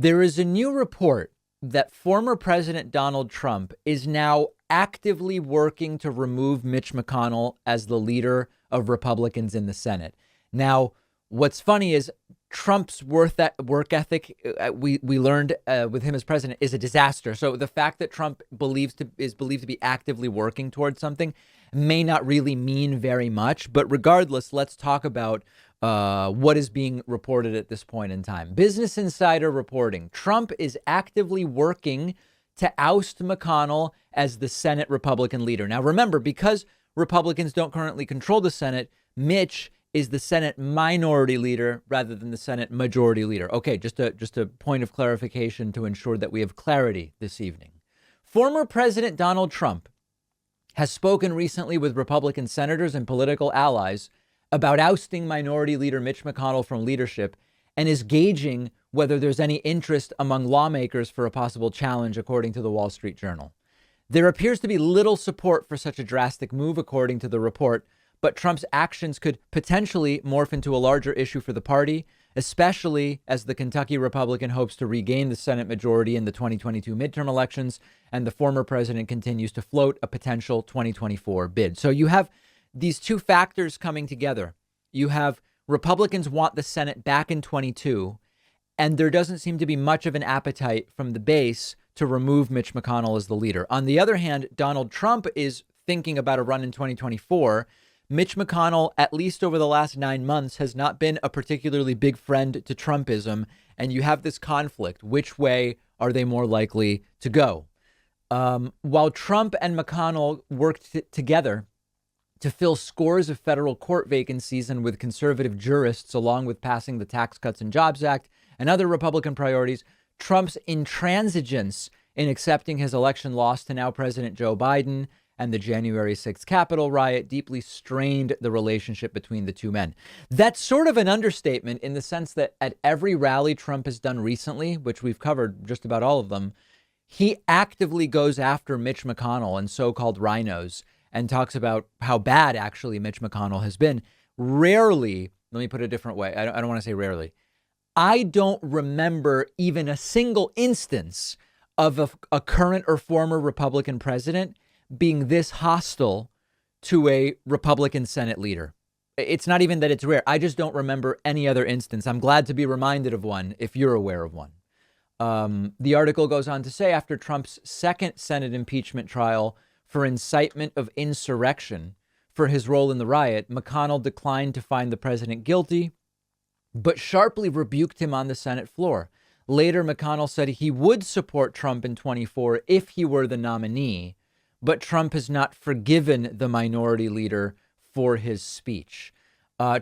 There is a new report that former President Donald Trump is now actively working to remove Mitch McConnell as the leader of Republicans in the Senate. Now, what's funny is Trump's work ethic, we learned with him as president, is a disaster. So the fact that Trump is believed to be actively working towards something may not really mean very much. But regardless, let's talk about what is being reported at this point in time. Business Insider reporting Trump is actively working to oust McConnell as the Senate Republican leader. Now, remember, because Republicans don't currently control the Senate, Mitch is the Senate minority leader rather than the Senate majority leader. OK, just a point of clarification to ensure that we have clarity this evening. Former President Donald Trump has spoken recently with Republican senators and political allies about ousting Minority Leader Mitch McConnell from leadership and is gauging whether there's any interest among lawmakers for a possible challenge, according to the Wall Street Journal. There appears to be little support for such a drastic move, according to the report, but Trump's actions could potentially morph into a larger issue for the party, especially as the Kentucky Republican hopes to regain the Senate majority in the 2022 midterm elections, and the former president continues to float a potential 2024 bid. So you have these two factors coming together. You have Republicans want the Senate back in 22, and there doesn't seem to be much of an appetite from the base to remove Mitch McConnell as the leader. On the other hand, Donald Trump is thinking about a run in 2024. Mitch McConnell, at least over the last 9 months, has not been a particularly big friend to Trumpism. And you have this conflict. Which way are they more likely to go? While Trump and McConnell worked together to fill scores of federal court vacancies and with conservative jurists, along with passing the Tax Cuts and Jobs Act and other Republican priorities, Trump's intransigence in accepting his election loss to now President Joe Biden and the January 6th Capitol riot deeply strained the relationship between the two men. That's sort of an understatement in the sense that at every rally Trump has done recently, which we've covered just about all of them, he actively goes after Mitch McConnell and so-called rhinos and talks about how bad actually Mitch McConnell has been. Rarely, let me put it a different way. I don't want to say rarely. I don't remember even a single instance of a current or former Republican president being this hostile to a Republican Senate leader. It's not even that it's rare. I just don't remember any other instance. I'm glad to be reminded of one if you're aware of one. The article goes on to say after Trump's second Senate impeachment trial for incitement of insurrection for his role in the riot, McConnell declined to find the president guilty, but sharply rebuked him on the Senate floor. Later, McConnell said he would support Trump in 24 if he were the nominee, but Trump has not forgiven the minority leader for his speech.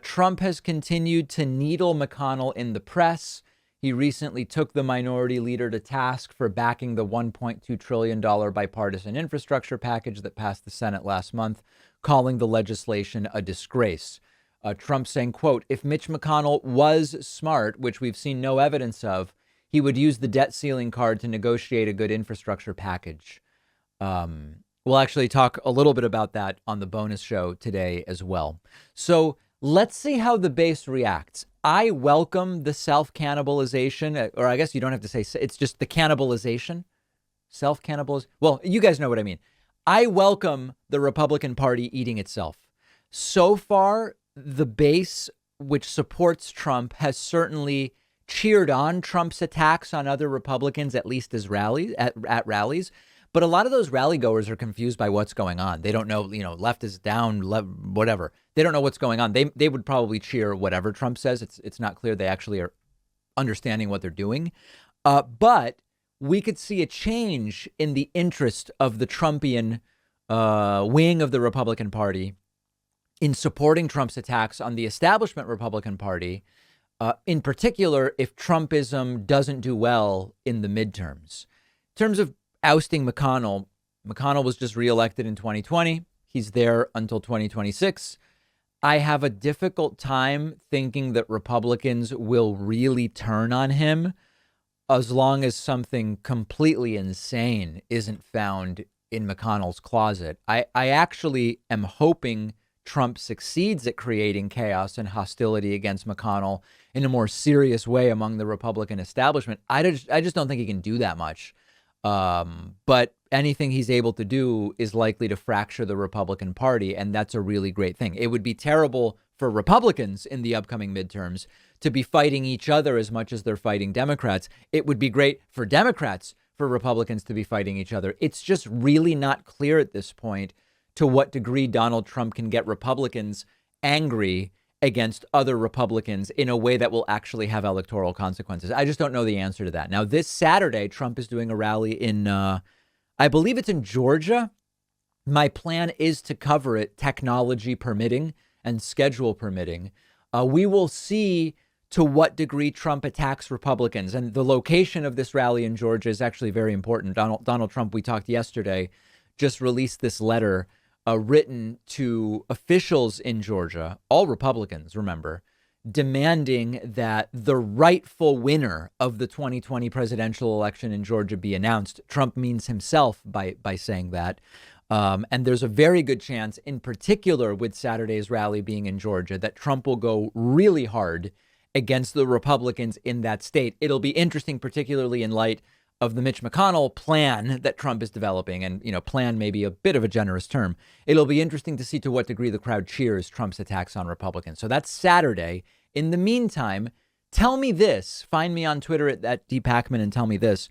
Trump has continued to needle McConnell in the press. He recently took the minority leader to task for backing the $1.2 trillion bipartisan infrastructure package that passed the Senate last month, calling the legislation a disgrace. Trump saying, quote, if Mitch McConnell was smart, which we've seen no evidence of, he would use the debt ceiling card to negotiate a good infrastructure package. We'll actually talk a little bit about that on the bonus show today as well. So let's see how the base reacts. I welcome the self-cannibalization, or I guess you don't have to say, it's just the cannibalization, self-cannibalization. Well, you guys know what I mean. I welcome the Republican Party eating itself. So far, the base, which supports Trump, has certainly cheered on Trump's attacks on other Republicans, at least as at rallies. But a lot of those rally goers are confused by what's going on. They don't know, left is down, whatever. They don't know what's going on. They would probably cheer whatever Trump says. It's not clear they actually are understanding what they're doing. But we could see a change in the interest of the Trumpian wing of the Republican Party in supporting Trump's attacks on the establishment Republican Party, in particular, if Trumpism doesn't do well in the midterms. In terms of ousting McConnell was just reelected in 2020. He's there until 2026. I have a difficult time thinking that Republicans will really turn on him as long as something completely insane isn't found in McConnell's closet. I actually am hoping Trump succeeds at creating chaos and hostility against McConnell in a more serious way among the Republican establishment. I just don't think he can do that much. But anything he's able to do is likely to fracture the Republican Party, and that's a really great thing. It would be terrible for Republicans in the upcoming midterms to be fighting each other as much as they're fighting Democrats. It would be great for Democrats for Republicans to be fighting each other. It's just really not clear at this point to what degree Donald Trump can get Republicans angry against other Republicans in a way that will actually have electoral consequences. I just don't know the answer to that. Now, this Saturday, Trump is doing a rally in, I believe it's in Georgia. My plan is to cover it, technology permitting and schedule permitting. We will see to what degree Trump attacks Republicans. And the location of this rally in Georgia is actually very important. Donald Trump, we talked yesterday, just released this letter written to officials in Georgia, all Republicans, remember, demanding that the rightful winner of the 2020 presidential election in Georgia be announced. Trump means himself by saying that. And there's a very good chance, in particular with Saturday's rally being in Georgia, that Trump will go really hard against the Republicans in that state. It'll be interesting, particularly in light of the Mitch McConnell plan that Trump is developing. And, plan may be a bit of a generous term. It'll be interesting to see to what degree the crowd cheers Trump's attacks on Republicans. So that's Saturday. In the meantime, tell me this. Find me on Twitter at @DPACman and tell me this.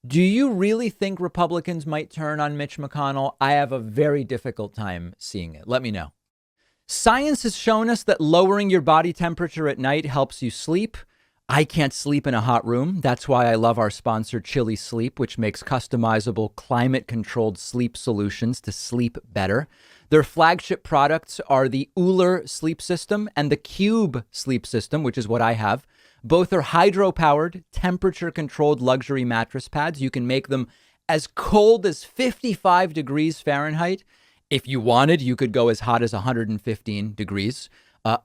Do you really think Republicans might turn on Mitch McConnell? I have a very difficult time seeing it. Let me know. Science has shown us that lowering your body temperature at night helps you sleep. I can't sleep in a hot room. That's why I love our sponsor, Chili Sleep, which makes customizable climate-controlled sleep solutions to sleep better. Their flagship products are the Uller sleep system and the Cube sleep system, which is what I have. Both are hydro-powered, temperature-controlled luxury mattress pads. You can make them as cold as 55 degrees Fahrenheit. If you wanted, you could go as hot as 115 degrees.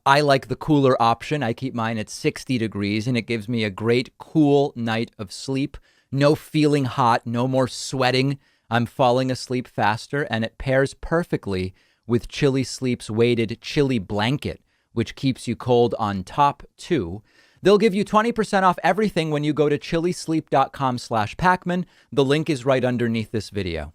I like the cooler option. I keep mine at 60 degrees, and it gives me a great cool night of sleep. No feeling hot, no more sweating. I'm falling asleep faster, and it pairs perfectly with Chili Sleep's weighted Chili Blanket, which keeps you cold on top, too. They'll give you 20% off everything when you go to chilisleep.com/Pacman. The link is right underneath this video.